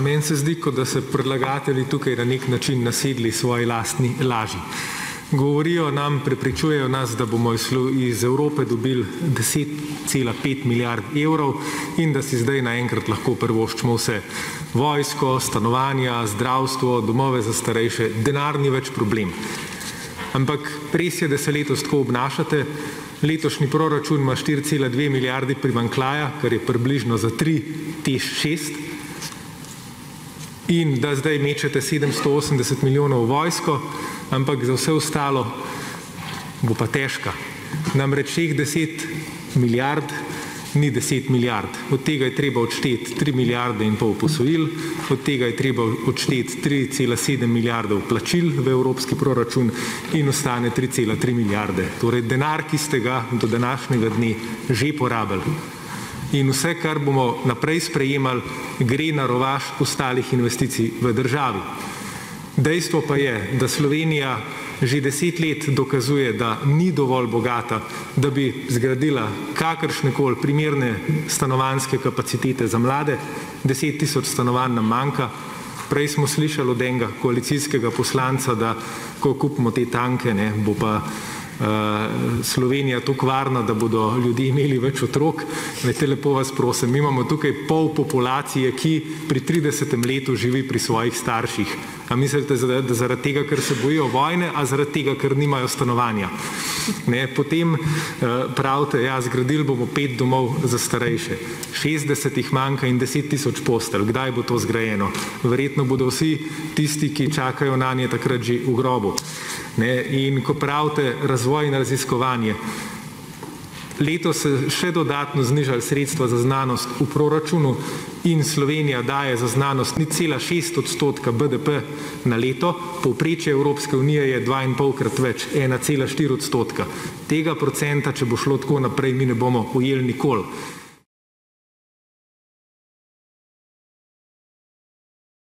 Meni se zdi, kot da se predlagatelji tukaj na nek način nasedli svoji lastni laži. Govorijo nam, prepričujejo nas, da bomo iz Evrope dobili 10,5 milijard evrov in da si zdaj naenkrat lahko privoščimo vse. Vojsko, stanovanja, zdravstvo, domove za starejše, denar ni več problem. Ampak res je, da se letos tako obnašate. Letošnji proračun ima 4,2 milijardi primanjkljaja, kar je približno za 3 TEŠ 6. In da zdaj mečete 780 milijonov v vojsko, ampak za vse ostalo bo pa težka. Namreč 10 milijard ni 10 milijard. Od tega je treba odšteti 3,5 milijarde posojil, od tega je treba odšteti 3,7 milijarde plačil v evropski proračun in ostane 3,3 milijarde. Torej denar, ki ste ga do današnjega dne že porabili. In vse, kar bomo naprej sprejemali, gre na rovaš ostalih investicij v državi. Dejstvo pa je, da Slovenija že 10 let dokazuje, da ni dovolj bogata, da bi zgradila kakršnekoli primerne stanovanjske kapacitete za mlade. 10 tisoč stanovanj nam manjka. Prej smo slišali od enega koalicijskega poslanca, da ko kupimo te tanke, bo pa Slovenija tako varna, da bodo ljudje imeli več otrok. Veste, lepo vas prosim, mi imamo tukaj pol populacije, ki pri 30. letu živi pri svojih starših. A mislite, da zaradi tega, ker se bojijo vojne, a zaradi tega, ker nimajo stanovanja? Potem pravite, ja, zgradili bomo 5 domov za starejše. 60 jih manjka in 10 tisoč postelj. Kdaj bo to zgrajeno? Verjetno bodo vsi tisti, ki čakajo nanje, takrat že v grobu. In ko pravite razvoj in raziskovanje, letos se še dodatno znižali sredstva za znanost v proračunu in Slovenija daje za znanost 0,6% BDP na leto, povprečje Evropske unije je 2,5-krat več, 1,4%. Tega procenta, če bo šlo tako naprej, mi ne bomo ujeli nikoli.